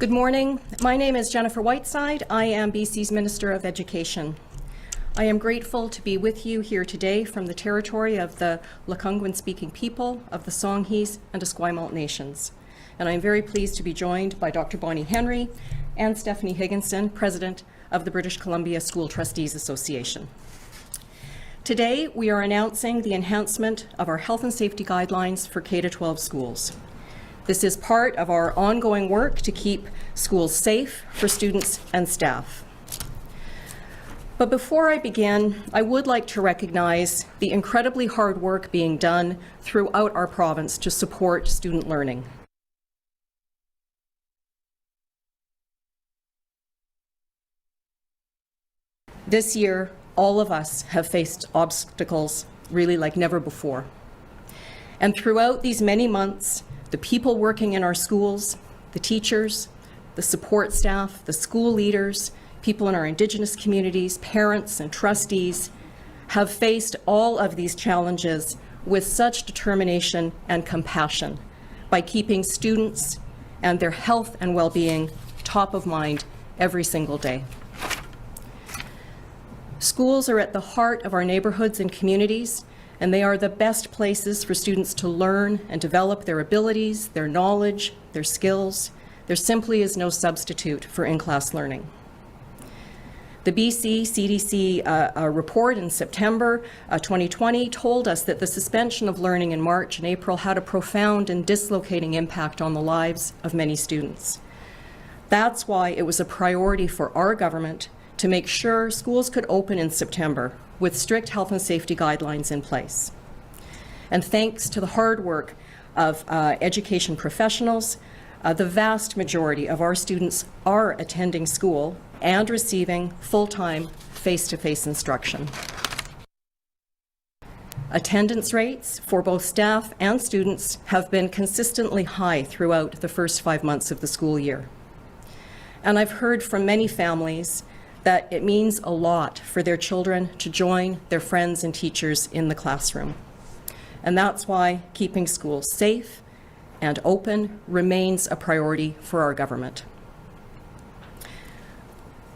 Good morning. My name is Jennifer Whiteside. I am BC's Minister of Education. I am grateful to be with you here today from the territory of the Lekwungen-speaking people of the Songhees and Esquimalt nations. And I am very pleased to be joined by Dr. Bonnie Henry and Stephanie Higginson, President of the British Columbia School Trustees Association. Today, we are announcing the enhancement of our health and safety guidelines for K-12 schools. This is part of our ongoing work to keep schools safe for students and staff. But before I begin, I would like to recognize the incredibly hard work being done throughout our province to support student learning. This year, all of us have faced obstacles really like never before. And throughout these many months, the people working in our schools, the teachers, the support staff, the school leaders, people in our Indigenous communities, parents and trustees have faced all of these challenges with such determination and compassion by keeping students and their health and well-being top of mind every single day. Schools are at the heart of our neighborhoods and communities, and they are the best places for students to learn and develop their abilities, their knowledge, their skills. There simply is no substitute for in-class learning. The BC CDC report in September 2020 told us that the suspension of learning in March and April had a profound and dislocating impact on the lives of many students. That's why it was a priority for our government to make sure schools could open in September with strict health and safety guidelines in place. And thanks to the hard work of education professionals, the vast majority of our students are attending school and receiving full-time, face-to-face instruction. Attendance rates for both staff and students have been consistently high throughout the first 5 months of the school year. And I've heard from many families that it means a lot for their children to join their friends and teachers in the classroom. And that's why keeping schools safe and open remains a priority for our government.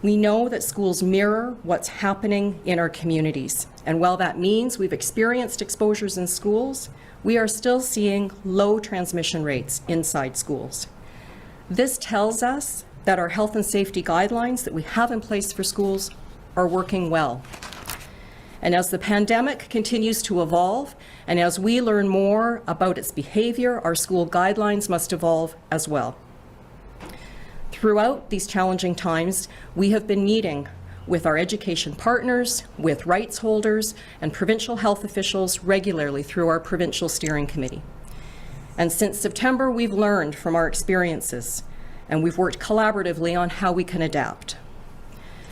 We know that schools mirror what's happening in our communities. And while that means we've experienced exposures in schools, we are still seeing low transmission rates inside schools. This tells us that our health and safety guidelines that we have in place for schools are working well. And as the pandemic continues to evolve, and as we learn more about its behavior, our school guidelines must evolve as well. Throughout these challenging times, we have been meeting with our education partners, with rights holders, and provincial health officials regularly through our provincial steering committee. And since September, we've learned from our experiences, and we've worked collaboratively on how we can adapt.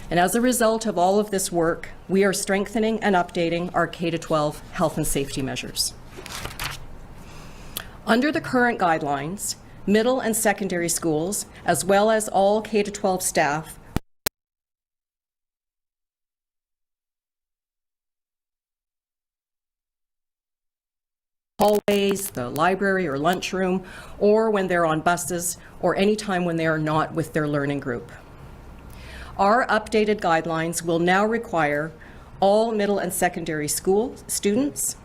And as a result of all of this work, we are strengthening and updating our K-12 health and safety measures. Under the current guidelines, middle and secondary schools, as well as all K-12 staff, hallways, the library or lunchroom, or when they're on buses, or any time when they are not with their learning group. Our updated guidelines will now require all middle and secondary school students,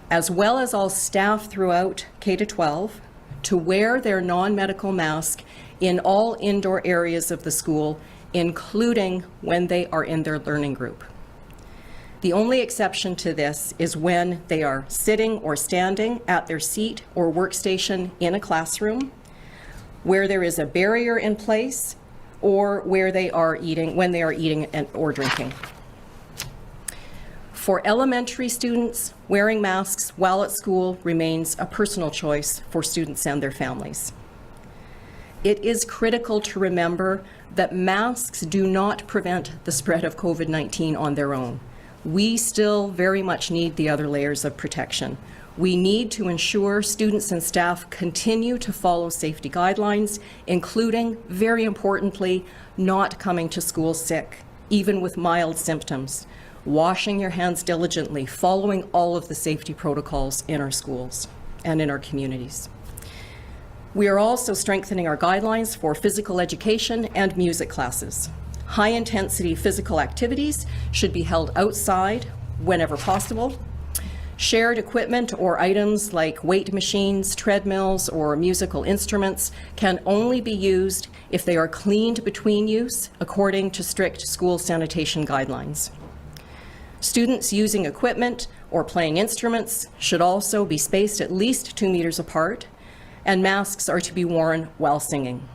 as well as all staff throughout K-12, to wear their non-medical mask in all indoor areas of the school, including when they are in their learning group. The only exception to this is when they are sitting or standing at their seat or workstation in a classroom, where there is a barrier in place, or where they are eating, when they are eating or drinking. For elementary students, wearing masks while at school remains a personal choice for students and their families. It is critical to remember that masks do not prevent the spread of COVID-19 on their own. We still very much need the other layers of protection. We need to ensure students and staff continue to follow safety guidelines, including, very importantly, not coming to school sick, even with mild symptoms, washing your hands diligently, following all of the safety protocols in our schools and in our communities. We are also strengthening our guidelines for physical education and music classes. High-intensity physical activities should be held outside whenever possible. Shared equipment or items like weight machines, treadmills, or musical instruments can only be used if they are cleaned between use according to strict school sanitation guidelines. Students using equipment or playing instruments should also be spaced at least 2 meters apart, and masks are to be worn while singing.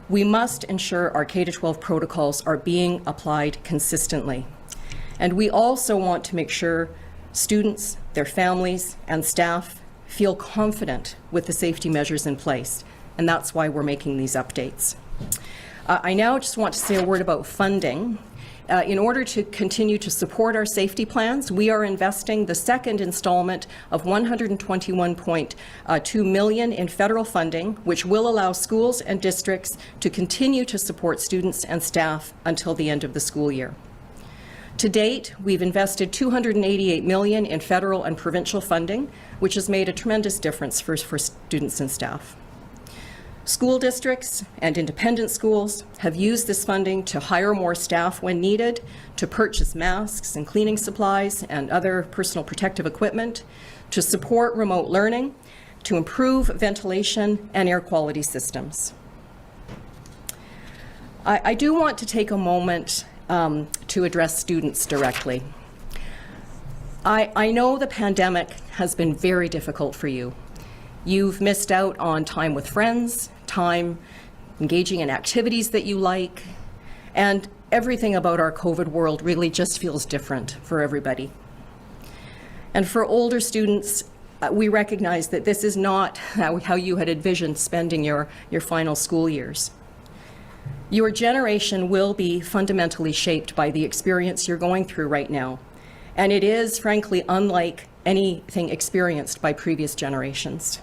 We must ensure our K-12 protocols are being applied consistently. And we also want to make sure students, their families, and staff feel confident with the safety measures in place. And that's why we're making these updates. I now just want to say a word about funding. In order to continue to support our safety plans, we are investing the second installment of $121.2 million in federal funding, which will allow schools and districts to continue to support students and staff until the end of the school year. To date, we've invested $288 million in federal and provincial funding, which has made a tremendous difference for students and staff. School districts and independent schools have used this funding to hire more staff when needed, to purchase masks and cleaning supplies and other personal protective equipment, to support remote learning, to improve ventilation and air quality systems. I do want to take a moment to address students directly. I know the pandemic has been very difficult for you. You've missed out on time with friends, time engaging in activities that you like, and everything about our COVID world really just feels different for everybody. And for older students, we recognize that this is not how you had envisioned spending your final school years. Your generation will be fundamentally shaped by the experience you're going through right now, and it is, frankly, unlike anything experienced by previous generations.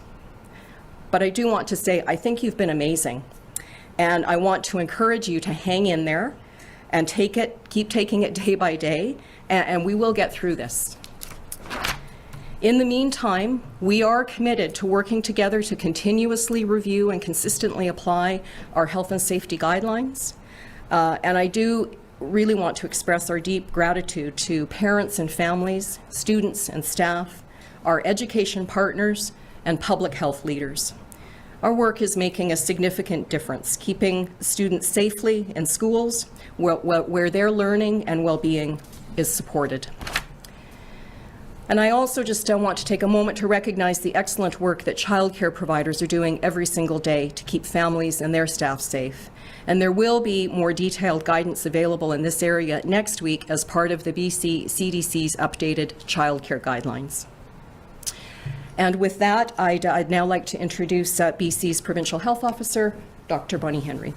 But I do want to say, I think you've been amazing. And I want to encourage you to hang in there and keep taking it day by day, and we will get through this. In the meantime, we are committed to working together to continuously review and consistently apply our health and safety guidelines. And I do really want to express our deep gratitude to parents and families, students and staff, our education partners, and public health leaders. Our work is making a significant difference, keeping students safely in schools where their learning and well-being is supported. And I also just want to take a moment to recognize the excellent work that childcare providers are doing every single day to keep families and their staff safe. And there will be more detailed guidance available in this area next week as part of the BC CDC's updated childcare guidelines. And with that, I'd now like to introduce BC's Provincial Health Officer, Dr. Bonnie Henry.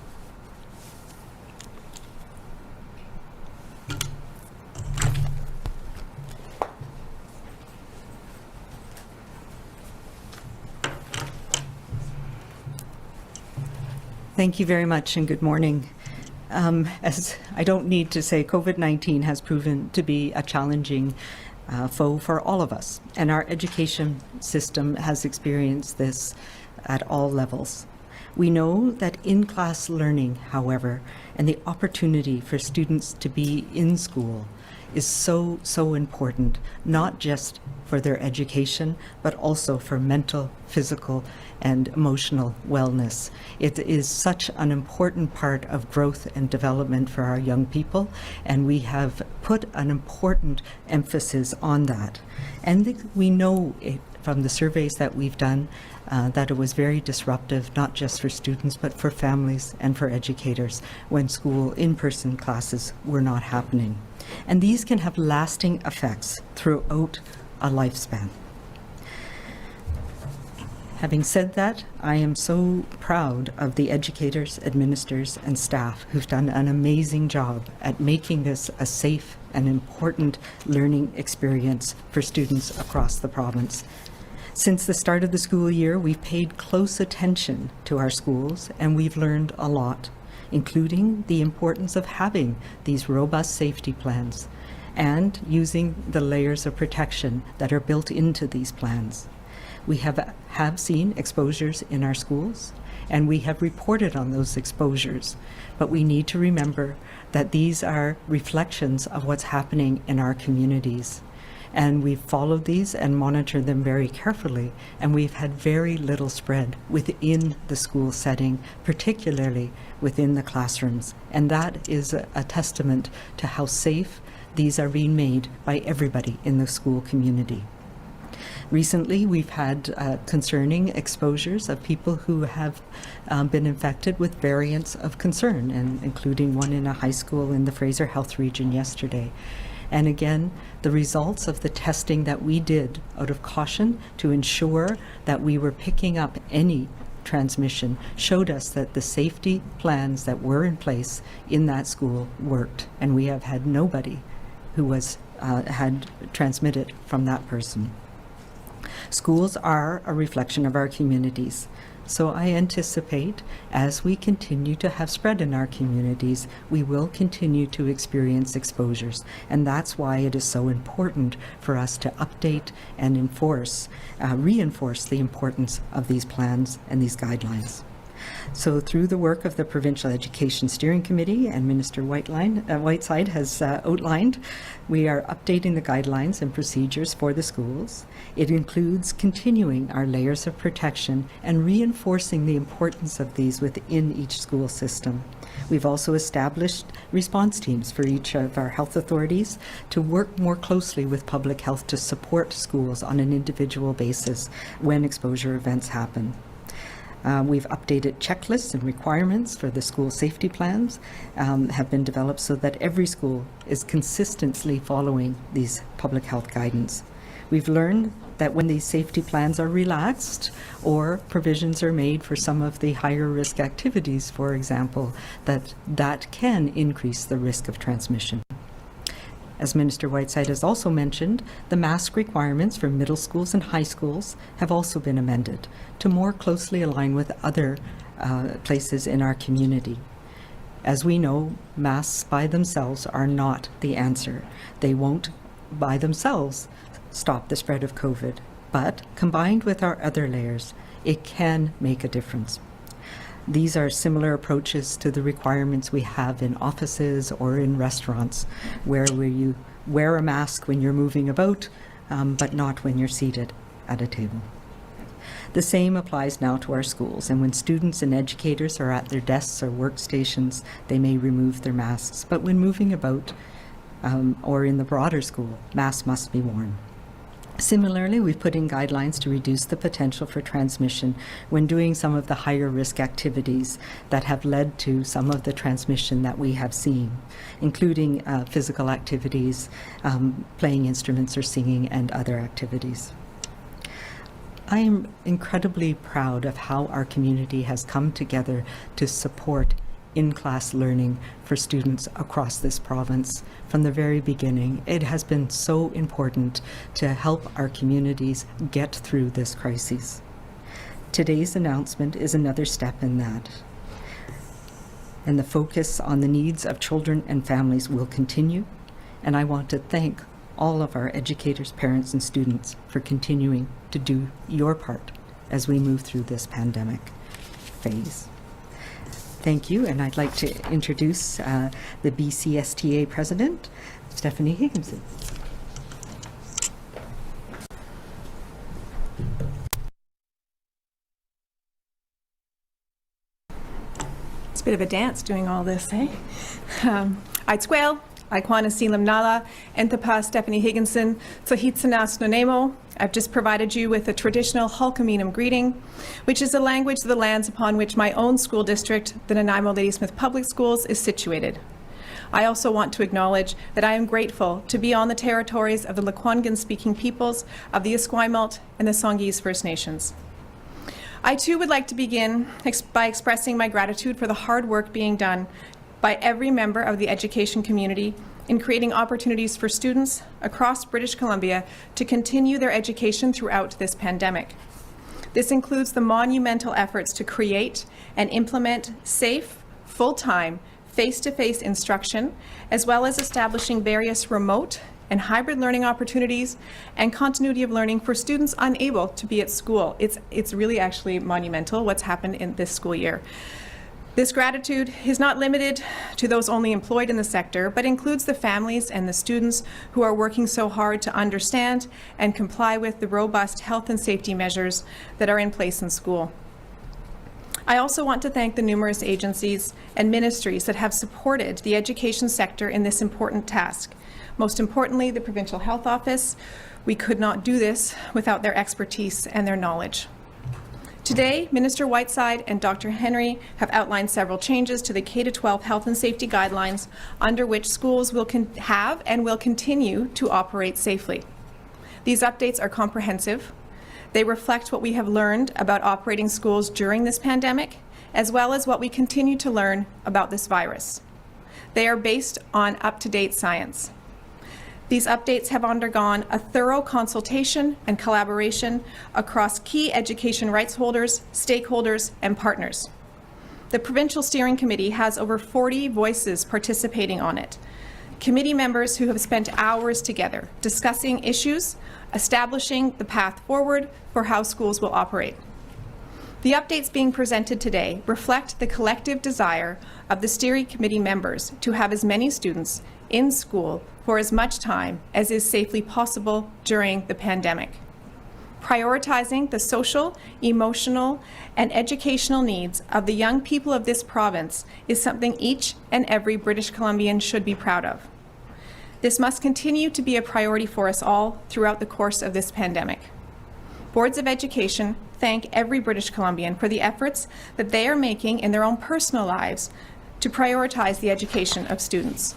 Thank you very much and good morning. As I don't need to say, COVID-19 has proven to be a challenging foe for all of us, and our education system has experienced this at all levels. We know that in-class learning, however, and the opportunity for students to be in school is so important, not just for their education, but also for mental, physical, and emotional wellness. It is such an important part of growth and development for our young people, and we have put an important emphasis on that. And we know from the surveys that we've done that it was very disruptive, not just for students, but for families and for educators when school in-person classes were not happening. And these can have lasting effects throughout a lifespan. Having said that, I am so proud of the educators, administrators, and staff who've done an amazing job at making this a safe and important learning experience for students across the province. Since the start of the school year, we've paid close attention to our schools, and we've learned a lot, including the importance of having these robust safety plans and using the layers of protection that are built into these plans. We have seen exposures in our schools, and we have reported on those exposures. But we need to remember that these are reflections of what's happening in our communities. And we've followed these and monitored them very carefully, and we've had very little spread within the school setting, particularly within the classrooms. And that is a testament to how safe these are being made by everybody in the school community. Recently, we've had concerning exposures of people who have been infected with variants of concern, and including one in a high school in the Fraser Health region yesterday. And again, the results of the testing that we did out of caution to ensure that we were picking up any transmission showed us that the safety plans that were in place in that school worked, and we have had nobody who was had transmitted from that person. Schools are a reflection of our communities. So I anticipate, as we continue to have spread in our communities, we will continue to experience exposures. And that's why it is so important for us to update and reinforce the importance of these plans and these guidelines. So through the work of the Provincial Education Steering Committee and Minister Whiteside has outlined, we are updating the guidelines and procedures for the schools. It includes continuing our layers of protection and reinforcing the importance of these within each school system. We've also established response teams for each of our health authorities to work more closely with public health to support schools on an individual basis when exposure events happen. We've updated checklists and requirements for the school safety plans have been developed so that every school is consistently following these public health guidance. We've learned that when these safety plans are relaxed or provisions are made for some of the higher risk activities, for example, that can increase the risk of transmission. As Minister Whiteside has also mentioned, the mask requirements for middle schools and high schools have also been amended to more closely align with other places in our community. As we know, masks by themselves are not the answer. They won't by themselves stop the spread of COVID, but combined with our other layers, it can make a difference. These are similar approaches to the requirements we have in offices or in restaurants, where you wear a mask when you're moving about, but not when you're seated at a table. The same applies now to our schools, and when students and educators are at their desks or workstations, they may remove their masks, but when moving about or in the broader school, masks must be worn. Similarly, we've put in guidelines to reduce the potential for transmission when doing some of the higher risk activities that have led to some of the transmission that we have seen, including physical activities, playing instruments or singing, and other activities. I am incredibly proud of how our community has come together to support in-class learning for students across this province from the very beginning. It has been so important to help our communities get through this crisis. Today's announcement is another step in that. And the focus on the needs of children and families will continue. And I want to thank all of our educators, parents, and students for continuing to do your part as we move through this pandemic phase. Thank you, and I'd like to introduce the BCSTA President, Stephanie Higginson. It's a bit of a dance doing all this, eh? I'd squail. Aikwana Silam Nala, Entapa Stephanie Higginson, Tlahitsanas Nonemo. I've just provided you with a traditional Hulkaminum greeting, which is a language of the lands upon which my own school district, the Nanaimo Ladysmith Public Schools, is situated. I also want to acknowledge that I am grateful to be on the territories of the Lekwungen-speaking peoples of the Esquimalt and the Songhees First Nations. I too would like to begin by expressing my gratitude for the hard work being done by every member of the education community in creating opportunities for students across British Columbia to continue their education throughout this pandemic. This includes the monumental efforts to create and implement safe, full-time, face-to-face instruction, as well as establishing various remote and hybrid learning opportunities, and continuity of learning for students unable to be at school. It's really actually monumental what's happened in this school year. This gratitude is not limited to those only employed in the sector, but includes the families and the students who are working so hard to understand and comply with the robust health and safety measures that are in place in school. I also want to thank the numerous agencies and ministries that have supported the education sector in this important task. Most importantly, the Provincial Health Office. We could not do this without their expertise and their knowledge. Today, Minister Whiteside and Dr. Henry have outlined several changes to the K-12 health and safety guidelines under which schools will have and will continue to operate safely. These updates are comprehensive. They reflect what we have learned about operating schools during this pandemic, as well as what we continue to learn about this virus. They are based on up-to-date science. These updates have undergone a thorough consultation and collaboration across key education rights holders, stakeholders, and partners. The Provincial Steering Committee has over 40 voices participating on it. Committee members who have spent hours together discussing issues, establishing the path forward for how schools will operate. The updates being presented today reflect the collective desire of the Steering Committee members to have as many students in school for as much time as is safely possible during the pandemic. Prioritizing the social, emotional, and educational needs of the young people of this province is something each and every British Columbian should be proud of. This must continue to be a priority for us all throughout the course of this pandemic. Boards of Education thank every British Columbian for the efforts that they are making in their own personal lives to prioritize the education of students.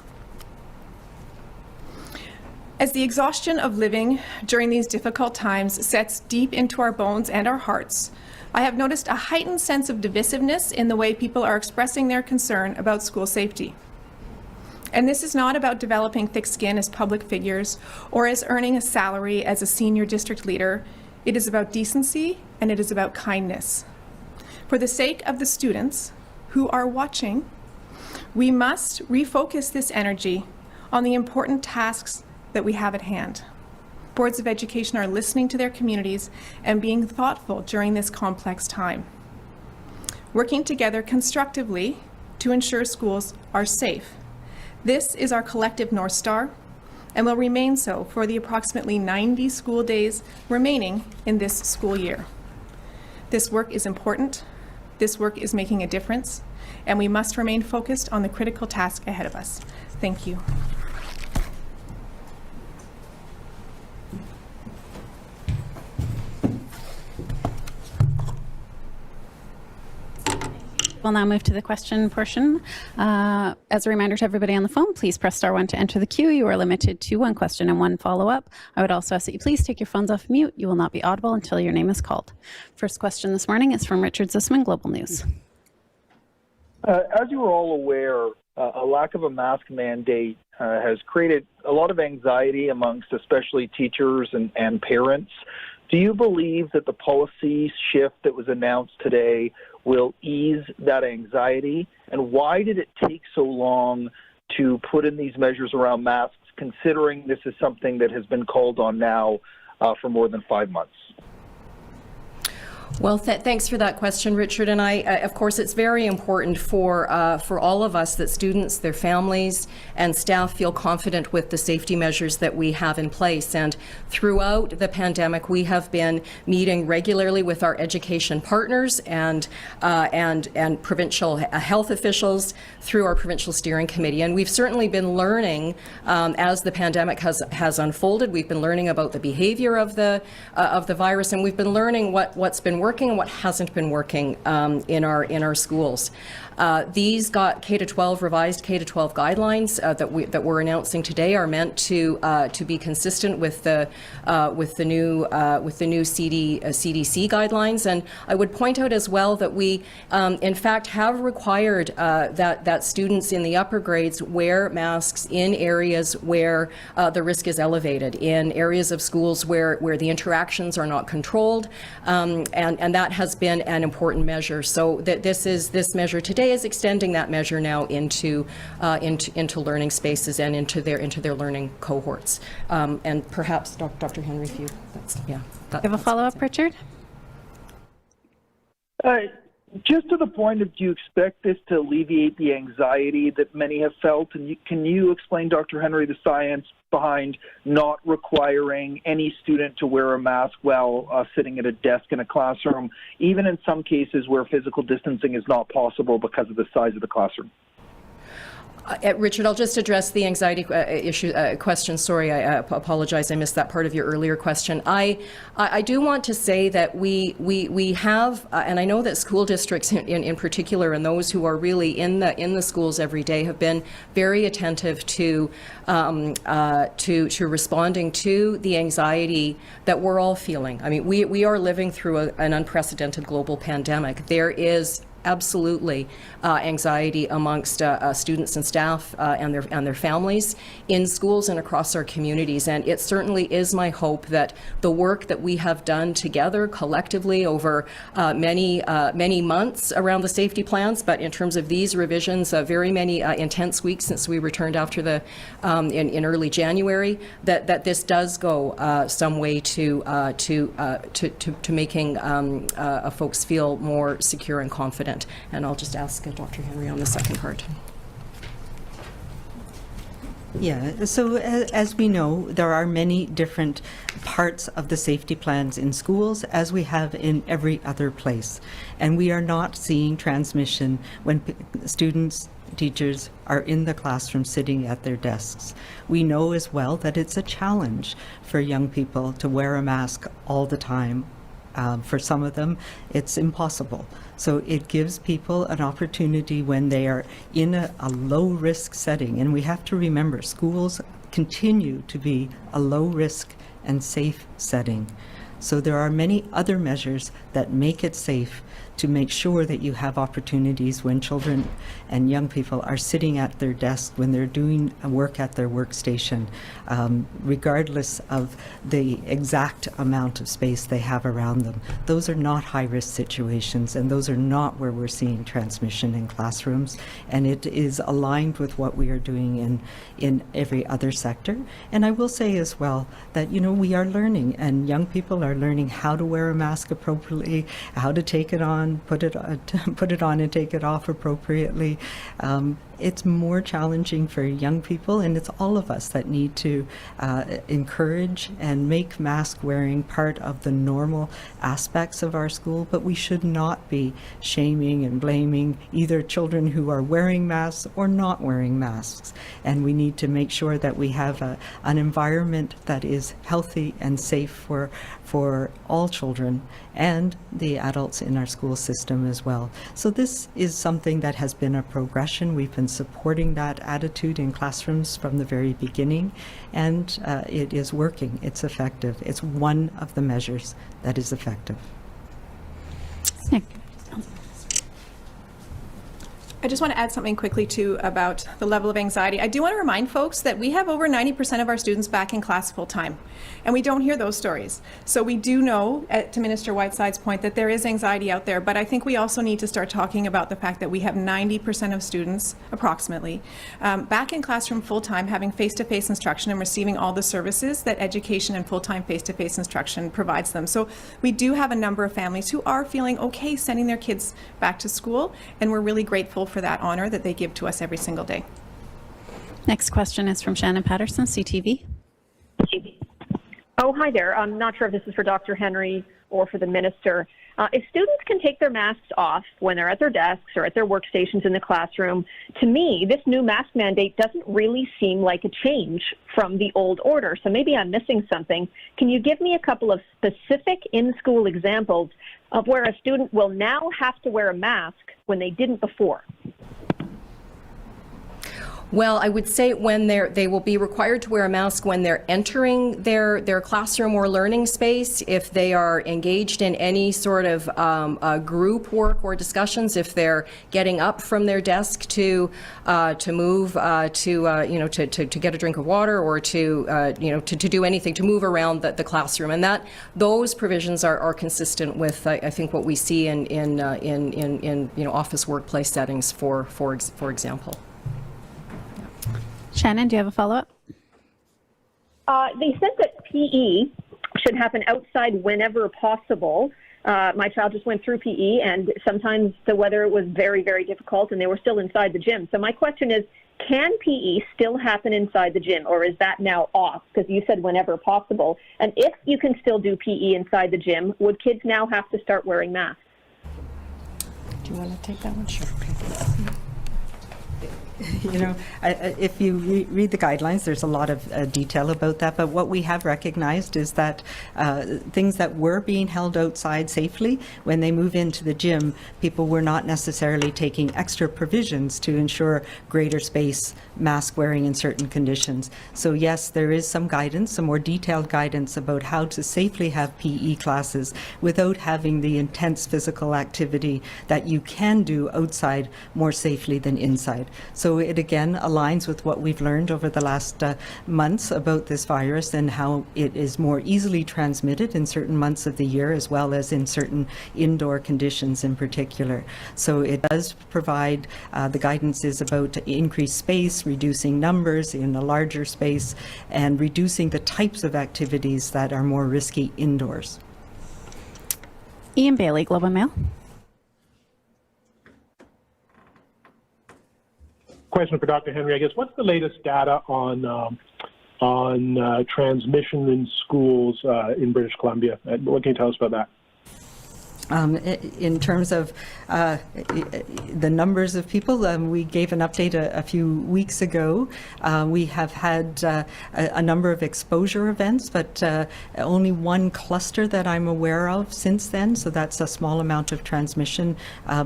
As the exhaustion of living during these difficult times sets deep into our bones and our hearts, I have noticed a heightened sense of divisiveness in the way people are expressing their concern about school safety. And this is not about developing thick skin as public figures or as earning a salary as a senior district leader. It is about decency and it is about kindness. For the sake of the students who are watching, we must refocus this energy on the important tasks that we have at hand. Boards of Education are listening to their communities and being thoughtful during this complex time. Working together constructively to ensure schools are safe. This is our collective North Star and will remain so for the approximately 90 school days remaining in this school year. This work is important, this work is making a difference, and we must remain focused on the critical task ahead of us. Thank you. We'll now move to the question portion. As a reminder to everybody on the phone, please press star 1 to enter the queue. You are limited to one question and one follow-up. I would also ask that you please take your phones off mute. You will not be audible until your name is called. First question this morning is from Richard Zussman, Global News. As you are all aware, a lack of a mask mandate has created a lot of anxiety amongst especially teachers and parents. Do you believe that the policy shift that was announced today will ease that anxiety? And why did it take so long to put in these measures around masks, considering this is something that has been called on now for more than 5 months? Well, thanks for that question, Richard. And of course, it's very important for all of us that students, their families, and staff feel confident with the safety measures that we have in place. And throughout the pandemic, we have been meeting regularly with our education partners and provincial health officials through our provincial steering committee. And we've certainly been learning as the pandemic has unfolded. We've been learning about the behavior of the virus, and we've been learning what's been working and what hasn't been working in our schools. These K-12 revised K-12 guidelines that we're announcing today are meant to be consistent with the new CDC guidelines. And I would point out as well that we in fact have required that students in the upper grades wear masks in areas where the risk is elevated, in areas of schools where the interactions are not controlled, and that has been an important measure. So that this measure today is extending that measure now into learning spaces and into their learning cohorts. And perhaps Dr. Henry, if you, you have a follow-up, Richard? Just to the point of, do you expect this to alleviate the anxiety that many have felt? And can you explain, Dr. Henry, the science behind not requiring any student to wear a mask while sitting at a desk in a classroom, even in some cases where physical distancing is not possible because of the size of the classroom? Richard, I'll just address the anxiety question. Sorry, I apologize. I missed that part of your earlier question. I do want to say that we have, and I know that school districts in particular, and those who are really in the schools every day, have been very attentive to responding to the anxiety that we're all feeling. I mean, we are living through an unprecedented global pandemic. There is absolutely anxiety amongst students and staff and their families in schools and across our communities. And it certainly is my hope that the work that we have done together collectively over many months around the safety plans, but in terms of these revisions, very many intense weeks since we returned after the in early January, that this does go some way to making folks feel more secure and confident. And I'll just ask Dr. Henry on the second part. Yeah, so as we know, there are many different parts of the safety plans in schools, as we have in every other place. And we are not seeing transmission when students, teachers are in the classroom sitting at their desks. We know as well that it's a challenge for young people to wear a mask all the time. For some of them, it's impossible. So it gives people an opportunity when they are in a low-risk setting. And we have to remember, schools continue to be a low-risk and safe setting. So there are many other measures that make it safe to make sure that you have opportunities when children and young people are sitting at their desk, when they're doing work at their workstation, regardless of the exact amount of space they have around them. Those are not high-risk situations, and those are not where we're seeing transmission in classrooms. And it is aligned with what we are doing in every other sector. And I will say as well that, you know, we are learning, and young people are learning how to wear a mask appropriately, how to take it on, put it on and take it off appropriately. It's more challenging for young people, and it's all of us that need to encourage and make mask wearing part of the normal aspects of our school, but we should not be shaming and blaming either children who are wearing masks or not wearing masks. And we need to make sure that we have an environment that is healthy and safe for all children and the adults in our school system as well. So this is something that has been a progression. We've been supporting that attitude in classrooms from the very beginning, and it is working. It's effective. It's one of the measures that is effective. Nick. I just want to add something quickly too about the level of anxiety. I do want to remind folks that we have over 90% of our students back in class full time, and we don't hear those stories. So we do know, to Minister Whiteside's point, that there is anxiety out there, but I think we also need to start talking about the fact that we have 90% of students, approximately, back in classroom full time, having face-to-face instruction and receiving all the services that education and full-time face-to-face instruction provides them. So we do have a number of families who are feeling okay sending their kids back to school, and we're really grateful for that honor that they give to us every single day. Next question is from Shannon Patterson, CTV. Oh, hi there. I'm not sure if this is for Dr. Henry or for the minister. If students can take their masks off when they're at their desks or at their workstations in the classroom, to me, this new mask mandate doesn't really seem like a change from the old order. So maybe I'm missing something. Can you give me a couple of specific in-school examples of where a student will now have to wear a mask when they didn't before? Well, I would say when they will be required to wear a mask when they're entering their classroom or learning space, if they are engaged in any sort of group work or discussions, if they're getting up from their desk to move to get a drink of water or to do anything, to move around the classroom, and that those provisions are consistent with I think what we see in office workplace settings for example. Shannon, do you have a follow-up? They said that PE should happen outside whenever possible. My child just went through PE, and sometimes the weather was very, very difficult, and they were still inside the gym. So my question is, can PE still happen inside the gym, or is that now off? Because you said whenever possible. And if you can still do PE inside the gym, would kids now have to start wearing masks? Do you want to take that one? Sure. If you read the guidelines, there's a lot of detail about that, but what we have recognized is that things that were being held outside safely, when they move into the gym, people were not necessarily taking extra provisions to ensure greater space, mask wearing in certain conditions. So yes, there is some guidance, some more detailed guidance about how to safely have PE classes without having the intense physical activity that you can do outside more safely than inside. So it again aligns with what we've learned over the last months about this virus and how it is more easily transmitted in certain months of the year as well as in certain indoor conditions in particular. So it does provide, the guidance is about increased space, reducing numbers in a larger space, and reducing the types of activities that are more risky indoors. Ian Bailey, Globe and Mail. Question for Dr. Henry, I guess. What's the latest data on transmission in schools in British Columbia? What can you tell us about that? In terms of the numbers of people, we gave an update a few weeks ago. We have had a number of exposure events, but only one cluster that I'm aware of since then, so that's a small amount of transmission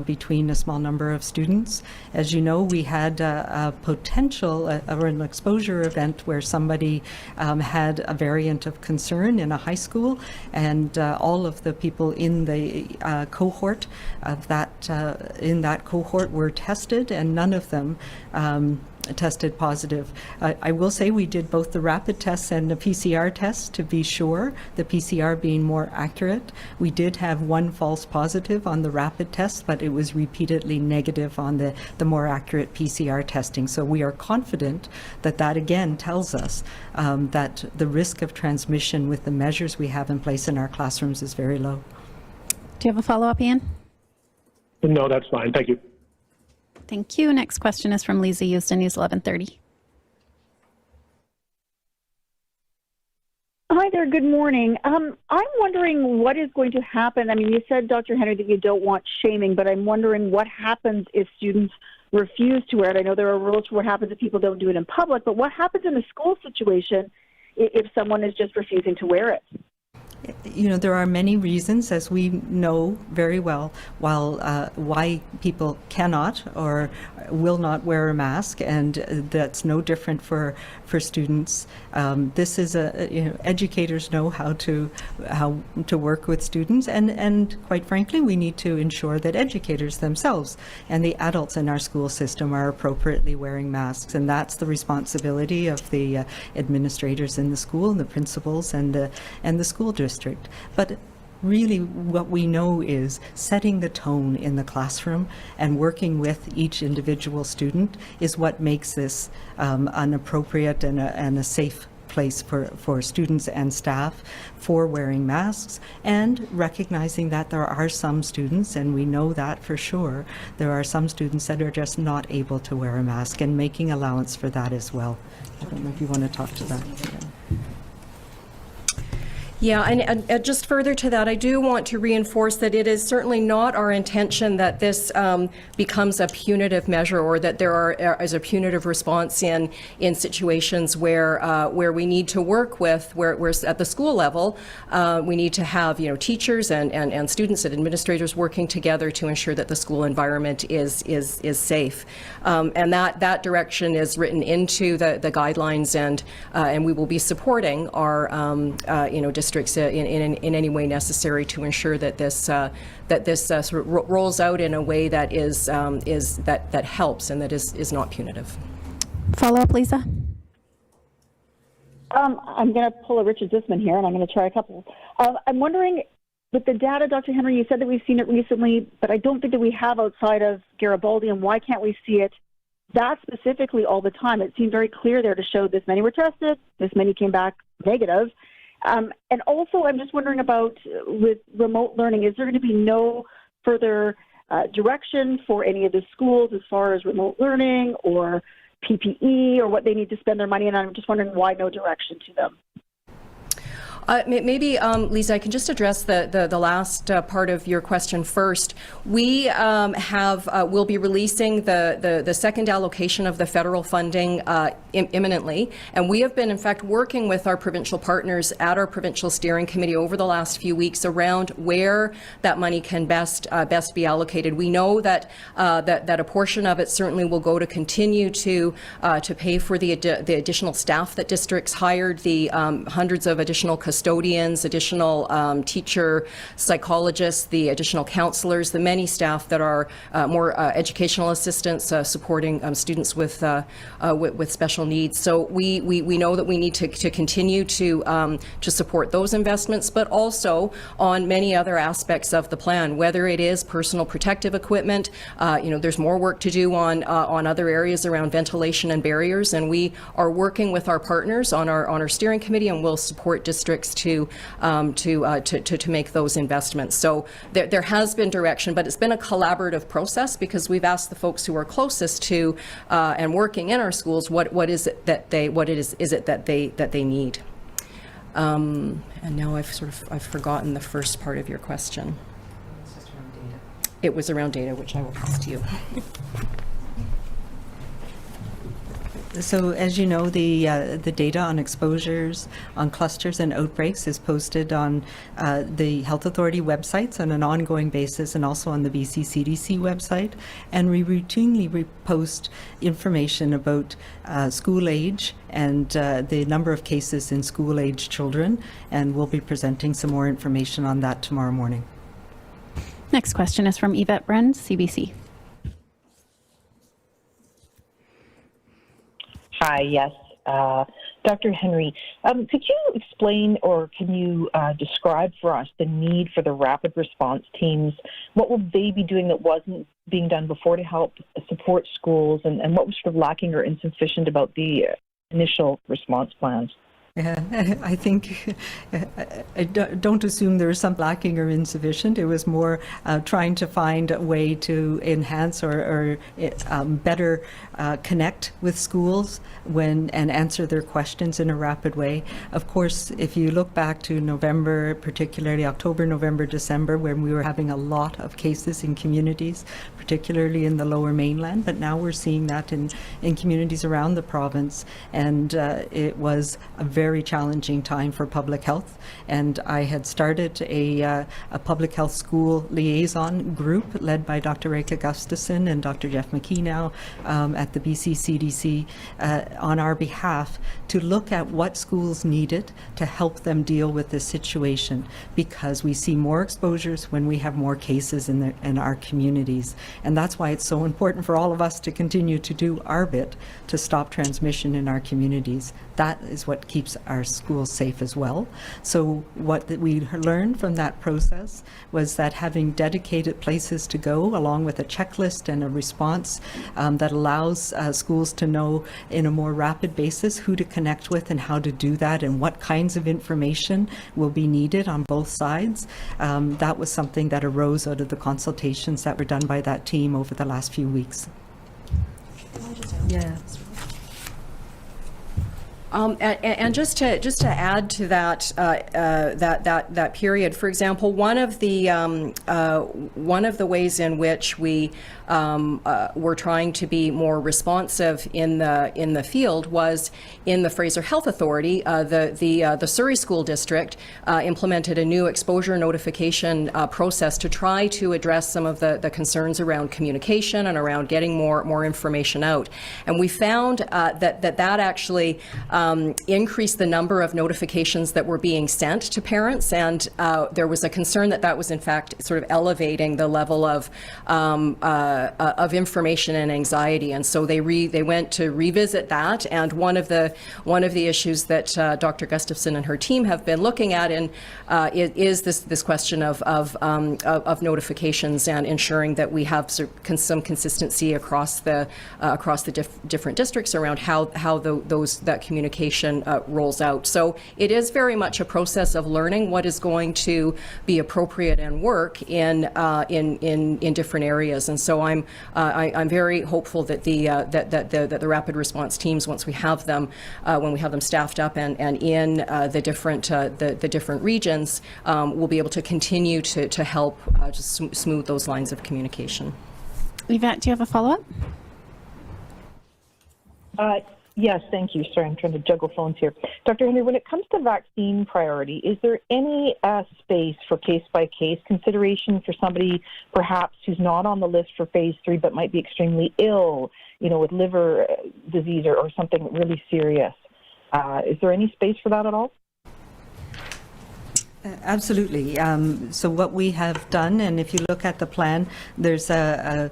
between a small number of students. As you know, we had a potential or an exposure event where somebody had a variant of concern in a high school, and all of the people in the cohort of that in that cohort were tested, and none of them tested positive. I will say we did both the rapid tests and the PCR test to be sure, the PCR being more accurate. We did have one false positive on the rapid test, but it was repeatedly negative on the more accurate PCR testing. So we are confident that that again tells us that the risk of transmission with the measures we have in place in our classrooms is very low. Do you have a follow-up, Ian? No, that's fine. Thank you. Thank you. Next question is from Lisa Houston, News 1130. Hi there. Good morning. I'm wondering what is going to happen. I mean, you said, Dr. Henry, that you don't want shaming, but I'm wondering what happens if students refuse to wear it. I know there are rules for what happens if people don't do it in public, but what happens in a school situation if someone is just refusing to wear it? You know, there are many reasons, as we know very well, why people cannot or will not wear a mask, and that's no different for students. This is educators know how to work with students, and quite frankly, we need to ensure that educators themselves and the adults in our school system are appropriately wearing masks, and that's the responsibility of the administrators in the school, and the principals, and the school district. But really what we know is setting the tone in the classroom and working with each individual student is what makes this an appropriate and a safe place for students and staff for wearing masks, and recognizing that there are some students, and we know that for sure, there are some students that are just not able to wear a mask, and making allowance for that as well. I don't know if you want to talk to that. Yeah, and just further to that, I do want to reinforce that it is certainly not our intention that this becomes a punitive measure, or that there is a punitive response in situations where we need to work with, where at the school level, we need to have teachers and students and administrators working together to ensure that the school environment is safe, and that direction is written into the guidelines, and we will be supporting our districts in any way necessary to ensure that this sort of rolls out in a way that that helps and that is not punitive. Follow up, Lisa. I'm going to pull a Richard Zisman here, and I'm going to try a couple. I'm wondering, with the data, Dr. Henry, you said that we've seen it recently, but I don't think that we have outside of Garibaldi, and why can't we see it that specifically all the time? It seemed very clear there to show this many were tested, this many came back negative. And also, I'm just wondering about with remote learning, is there going to be no further direction for any of the schools as far as remote learning or PPE or what they need to spend their money on? I'm just wondering why no direction to them. Maybe, Lisa, I can just address the last part of your question first. We will be releasing the second allocation of the federal funding imminently, and we have been, in fact, working with our provincial partners at our provincial steering committee over the last few weeks around where that money can best be allocated. We know that that a portion of it certainly will go to continue to pay for the additional staff that districts hired, the hundreds of additional custodians, additional teacher psychologists, the additional counselors, the many staff that are more educational assistants supporting students with special needs. So we know that we need to continue to support those investments, but also on many other aspects of the plan, whether it is personal protective equipment. There's more work to do on other areas around ventilation and barriers, and we are working with our partners on our steering committee, and will support districts to make those investments. So there has been direction, but it's been a collaborative process because we've asked the folks who are closest to and working in our schools what is it that they need. And now I've forgotten the first part of your question. It was around data, which I will pass to you. So as you know, the data on exposures, on clusters and outbreaks is posted on the Health Authority websites on an ongoing basis, and also on the BC CDC website. And we routinely repost information about school age and the number of cases in school age children, and we'll be presenting some more information on that tomorrow morning. Next question is from Yvette Brend, CBC. Hi, yes. Dr. Henry, could you explain, or can you describe for us the need for the rapid response teams? What will they be doing that wasn't being done before to help support schools, and what was sort of lacking or insufficient about the initial response plans? Yeah, I think I don't assume there was some lacking or insufficient. It was more trying to find a way to enhance or better connect with schools and answer their questions in a rapid way. Of course, if you look back to November, particularly October, November, December, when we were having a lot of cases in communities, particularly in the Lower Mainland, but now we're seeing that in communities around the province, and it was a very challenging time for public health. And I had started a public health school liaison group led by Dr. Reka Gustafson and Dr. Jeff McKee now at the BC CDC on our behalf to look at what schools needed to help them deal with this situation, because we see more exposures when we have more cases in our communities. And that's why it's so important for all of us to continue to do our bit to stop transmission in our communities. That is what keeps our schools safe as well. So what we learned from that process was that having dedicated places to go, along with a checklist and a response that allows schools to know in a more rapid basis who to connect with and how to do that, and what kinds of information will be needed on both sides. That was something that arose out of the consultations that were done by that team over the last few weeks. Yeah. And just to add to that that period, for example, one of the ways in which we were trying to be more responsive in the field was in the Fraser Health Authority. The Surrey School District implemented a new exposure notification process to try to address some of the concerns around communication and around getting more information out. And we found that actually increased the number of notifications that were being sent to parents, and there was a concern that was in fact sort of elevating the level of information and anxiety. And so they went to revisit that. And one of the issues that Dr. Gustafson and her team have been looking at is this question of notifications and ensuring that we have some consistency across the different districts around how that communication rolls out. So it is very much a process of learning what is going to be appropriate and work in different areas. And so I'm very hopeful that the rapid response teams, once we have them, when we have them staffed up and in the different regions, will be able to continue to help just smooth those lines of communication. Yvette, do you have a follow-up? Yes, thank you. Sorry, I'm trying to juggle phones here. Dr. Henry, when it comes to vaccine priority, is there any space for case-by-case consideration for somebody perhaps who's not on the list for phase 3 but might be extremely ill, with liver disease or something really serious? Is there any space for that at all? Absolutely. So what we have done, and if you look at the plan, there's a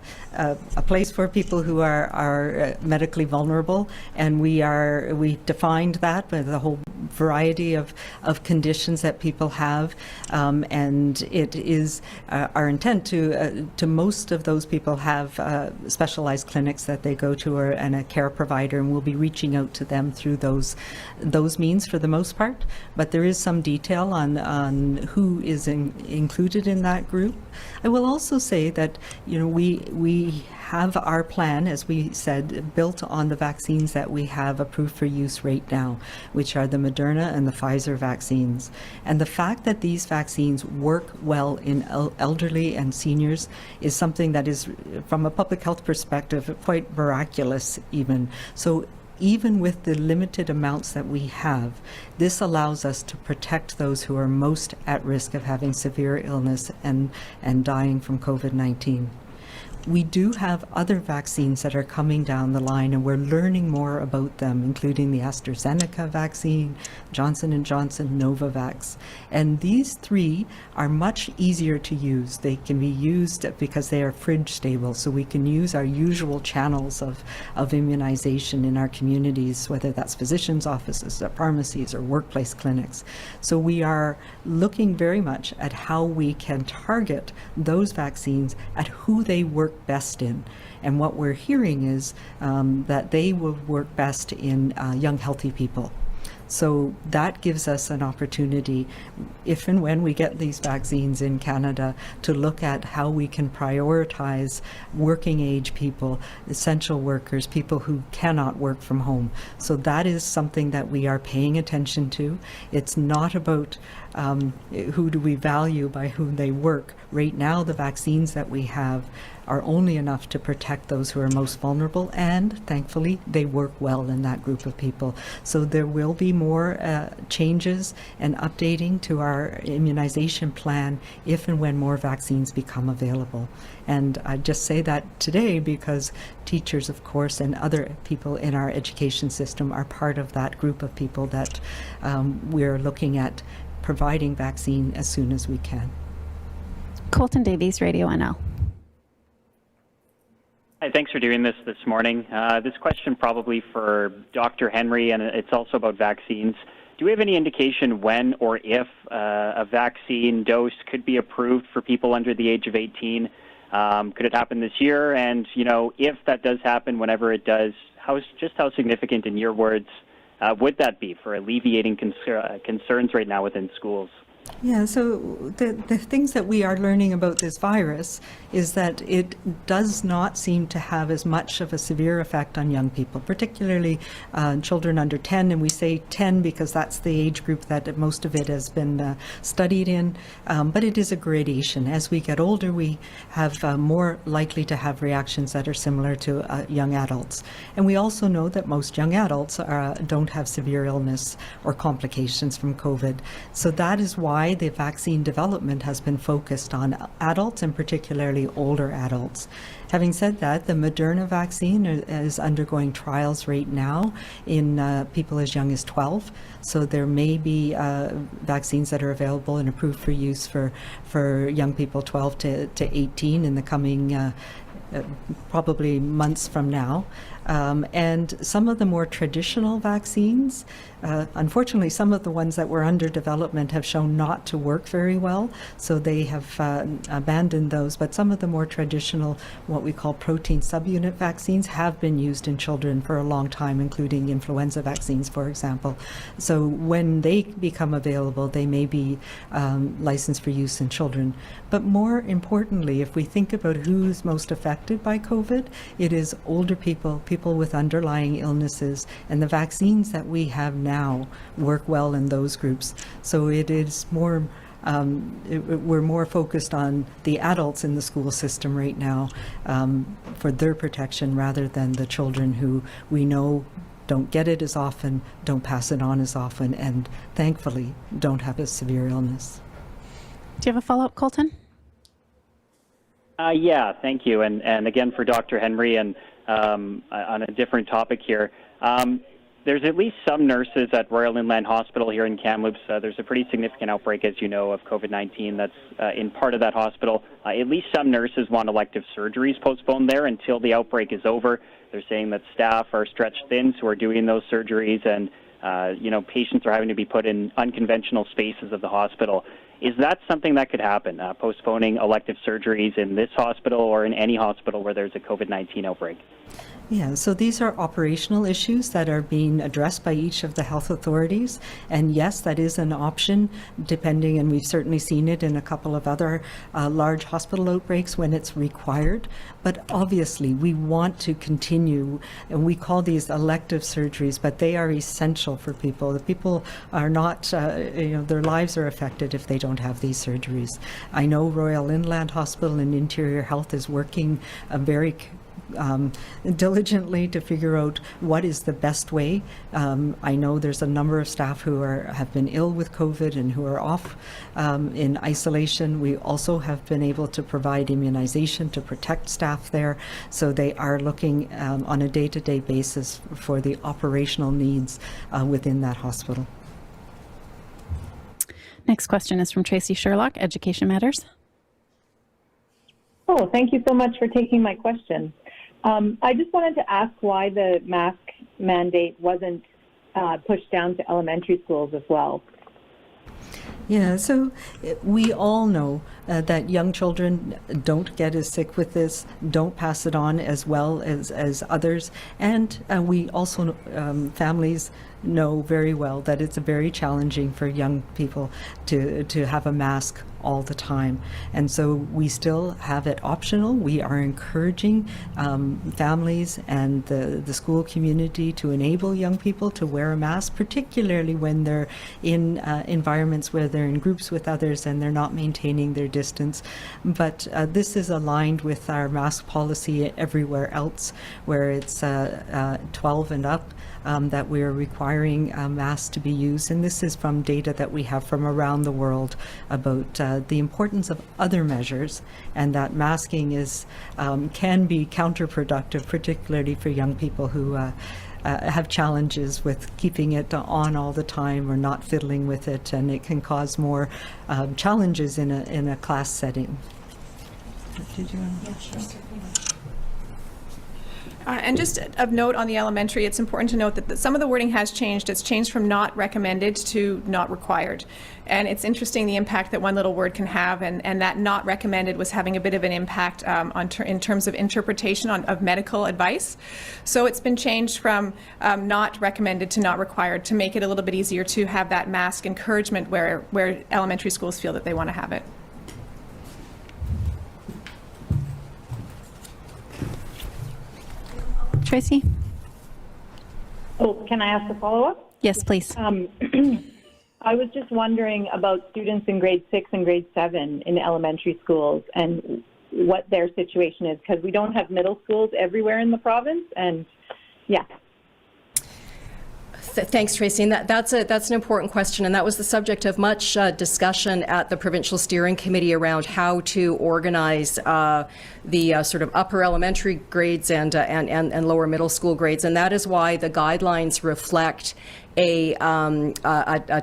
place for people who are medically vulnerable, and we defined that with a whole variety of conditions that people have, and it is our intent to most of those people have specialized clinics that they go to and a care provider, and we'll be reaching out to them through those means for the most part. But there is some detail on who is included in that group. I will also say that we have our plan, as we said, built on the vaccines that we have approved for use right now, which are the Moderna and the Pfizer vaccines. And the fact that these vaccines work well in elderly and seniors is something that is, from a public health perspective, quite miraculous even. So even with the limited amounts that we have, this allows us to protect those who are most at risk of having severe illness and dying from COVID-19. We do have other vaccines that are coming down the line, and we're learning more about them, including the AstraZeneca vaccine, Johnson & Johnson, Novavax. And these three are much easier to use. They can be used because they are fridge stable, so we can use our usual channels of immunization in our communities, whether that's physicians' offices or pharmacies or workplace clinics. So we are looking very much at how we can target those vaccines at who they work best in. And what we're hearing is that they will work best in young, healthy people. So that gives us an opportunity, if and when we get these vaccines in Canada, to look at how we can prioritize working age people, essential workers, people who cannot work from home. So that is something that we are paying attention to. It's not about who do we value by whom they work. Right now, the vaccines that we have are only enough to protect those who are most vulnerable, and thankfully they work well in that group of people. So there will be more changes and updating to our immunization plan if and when more vaccines become available. And I just say that today because teachers, of course, and other people in our education system are part of that group of people that we're looking at providing vaccine as soon as we can. Colton Davies, Radio NL. Hi, thanks for doing this morning. This question probably for Dr. Henry, and it's also about vaccines. Do we have any indication when or if a vaccine dose could be approved for people under the age of 18? Could it happen this year? And, if that does happen, whenever it does, how significant, in your words, would that be for alleviating concerns right now within schools? Yeah, so the things that we are learning about this virus is that it does not seem to have as much of a severe effect on young people, particularly children under 10. And we say 10 because that's the age group that most of it has been studied in. But it is a gradation. As we get older, we have more likely to have reactions that are similar to young adults. And we also know that most young adults don't have severe illness or complications from COVID. So that is why the vaccine development has been focused on adults, and particularly older adults. Having said that, the Moderna vaccine is undergoing trials right now in people as young as 12. So there may be vaccines that are available and approved for use for young people 12 to 18 in the coming probably months from now. And some of the more traditional vaccines, unfortunately, some of the ones that were under development have shown not to work very well, so they have abandoned those. But some of the more traditional, what we call protein subunit vaccines, have been used in children for a long time, including influenza vaccines, for example. So when they become available, they may be licensed for use in children. But more importantly, if we think about who's most affected by COVID, it is older people, people with underlying illnesses, and the vaccines that we have now work well in those groups. So it is more, we're more focused on the adults in the school system right now for their protection rather than the children who we know don't get it as often, don't pass it on as often, and thankfully don't have a severe illness. Do you have a follow-up, Colton? Yeah, thank you. And again, for Dr. Henry, and on a different topic here, there's at least some nurses at Royal Inland Hospital here in Kamloops. There's a pretty significant outbreak, as you know, of COVID-19 that's in part of that hospital. At least some nurses want elective surgeries postponed there until the outbreak is over. They're saying that staff are stretched thin, so are doing those surgeries, and patients are having to be put in unconventional spaces of the hospital. Is that something that could happen, postponing elective surgeries in this hospital or in any hospital where there's a COVID-19 outbreak? Yeah, so these are operational issues that are being addressed by each of the health authorities. And yes, that is an option, depending, and we've certainly seen it in a couple of other large hospital outbreaks when it's required. But obviously, we want to continue, and we call these elective surgeries, but they are essential for people. The people are not, their lives are affected if they don't have these surgeries. I know Royal Inland Hospital and Interior Health is working very diligently to figure out what is the best way. I know there's a number of staff who have been ill with COVID and who are off in isolation. We also have been able to provide immunization to protect staff there. So they are looking on a day-to-day basis for the operational needs within that hospital. Next question is from Tracy Sherlock, Education Matters. Oh, thank you so much for taking my question. I just wanted to ask why the mask mandate wasn't pushed down to elementary schools as well. Yeah, so we all know that young children don't get as sick with this, don't pass it on as well as others, and we also, families know very well that it's very challenging for young people to have a mask all the time. And so we still have it optional. We are encouraging families and the school community to enable young people to wear a mask, particularly when they're in environments where they're in groups with others and they're not maintaining their distance. But this is aligned with our mask policy everywhere else, where it's 12 and up, that we're requiring masks to be used. And this is from data that we have from around the world about the importance of other measures, and that masking is can be counterproductive, particularly for young people who have challenges with keeping it on all the time or not fiddling with it, and it can cause more challenges in a class setting. Did you want to? Yeah, sure. And just of note on the elementary, it's important to note that some of the wording has changed. It's changed from not recommended to not required. And it's interesting the impact that one little word can have, and that not recommended was having a bit of an impact in terms of interpretation of medical advice. So it's been changed from not recommended to not required to make it a little bit easier to have that mask encouragement where elementary schools feel that they want to have it. Tracy? Oh, can I ask a follow-up? Yes, please. I was just wondering about students in grade 6 and grade 7 in elementary schools and what their situation is, because we don't have middle schools everywhere in the province, and yeah. Thanks, Tracy. And that's an important question, and that was the subject of much discussion at the provincial steering committee around how to organize the sort of upper elementary grades and lower middle school grades, and that is why the guidelines reflect a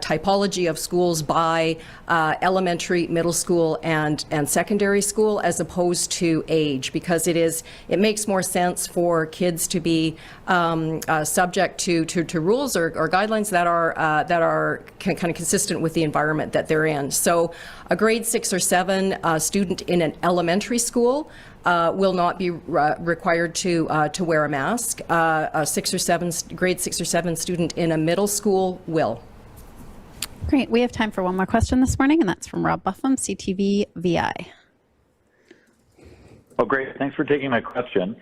typology of schools by elementary, middle school, and secondary school, as opposed to age, because it makes more sense for kids to be subject to rules or guidelines that are kind of consistent with the environment that they're in. So, a grade 6 or 7 student in an elementary school will not be required to wear a mask. A grade 6 or 7 student in a middle school will. Great. We have time for one more question this morning, and that's from Rob Buffum, CTV VI. Oh, great. Thanks for taking my question.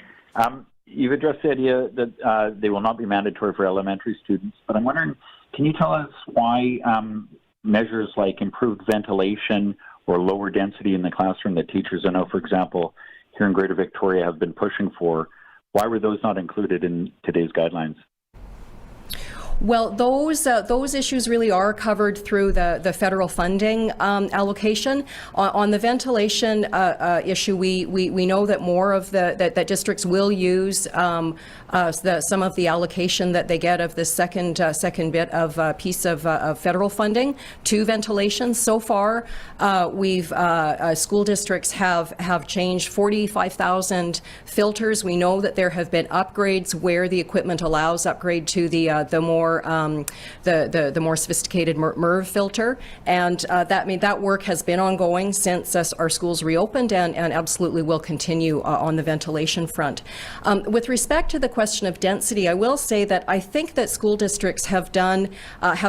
You've addressed the idea that they will not be mandatory for elementary students, but I'm wondering, can you tell us why measures like improved ventilation or lower density in the classroom that teachers I know, for example, here in Greater Victoria have been pushing for, why were those not included in today's guidelines? Well, those issues really are covered through the federal funding allocation. On the ventilation issue, we know that more of that districts will use some of the allocation that they get of the second bit of piece of federal funding to ventilation. So far, school districts have changed 45,000 filters. We know that there have been upgrades where the equipment allows upgrade to the more sophisticated MERV filter, and that work has been ongoing since our schools reopened, and absolutely will continue on the ventilation front. With respect to the question of density, I will say that I think that school districts have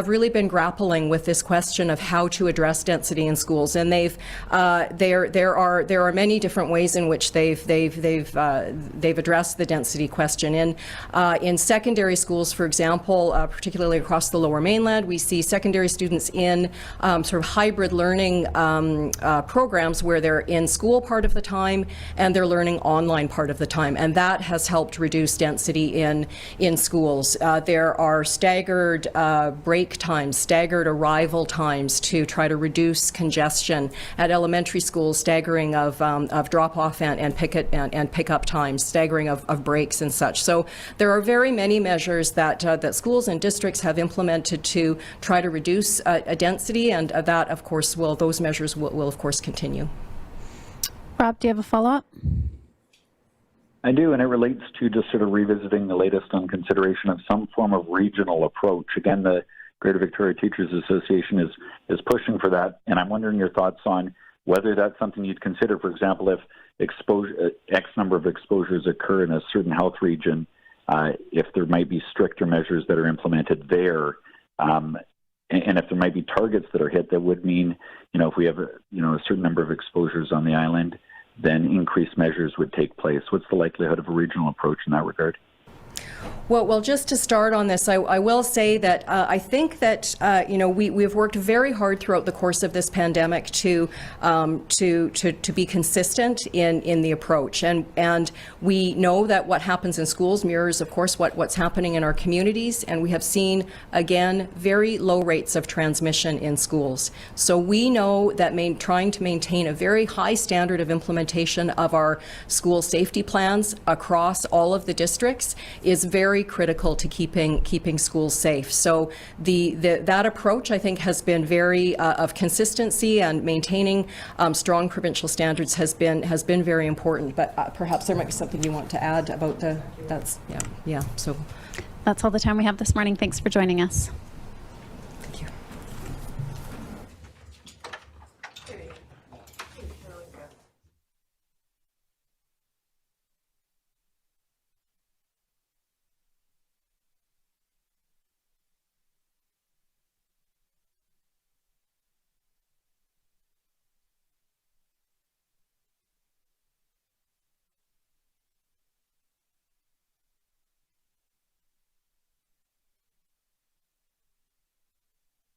really been grappling with this question of how to address density in schools, and there are many different ways in which they've addressed the density question. In secondary schools, for example, particularly across the Lower Mainland, we see secondary students in sort of hybrid learning programs where they're in school part of the time and they're learning online part of the time, and that has helped reduce density in schools. There are staggered break times, staggered arrival times to try to reduce congestion at elementary schools, staggering of drop-off and pick-up times, staggering of breaks and such. So there are very many measures that schools and districts have implemented to try to reduce density, and that, of course, those measures will of course continue. Rob, do you have a follow-up? I do, and it relates to just sort of revisiting the latest on consideration of some form of regional approach. Again, the Greater Victoria Teachers Association is pushing for that, and I'm wondering your thoughts on whether that's something you'd consider. For example, if X number of exposures occur in a certain health region, if there might be stricter measures that are implemented there, and if there might be targets that are hit that would mean, if we have a certain number of exposures on the island, then increased measures would take place. What's the likelihood of a regional approach in that regard? Well, just to start on this, I will say that I think that we've worked very hard throughout the course of this pandemic to be consistent in the approach, and we know that what happens in schools mirrors, of course, what's happening in our communities, and we have seen again very low rates of transmission in schools. So we know that trying to maintain a very high standard of implementation of our school safety plans across all of the districts is is very critical to keeping schools safe. So that approach, I think, has been very of consistency, and maintaining strong provincial standards has been very important. But perhaps there might be something you want to add about so That's all the time we have this morning. Thanks for joining us.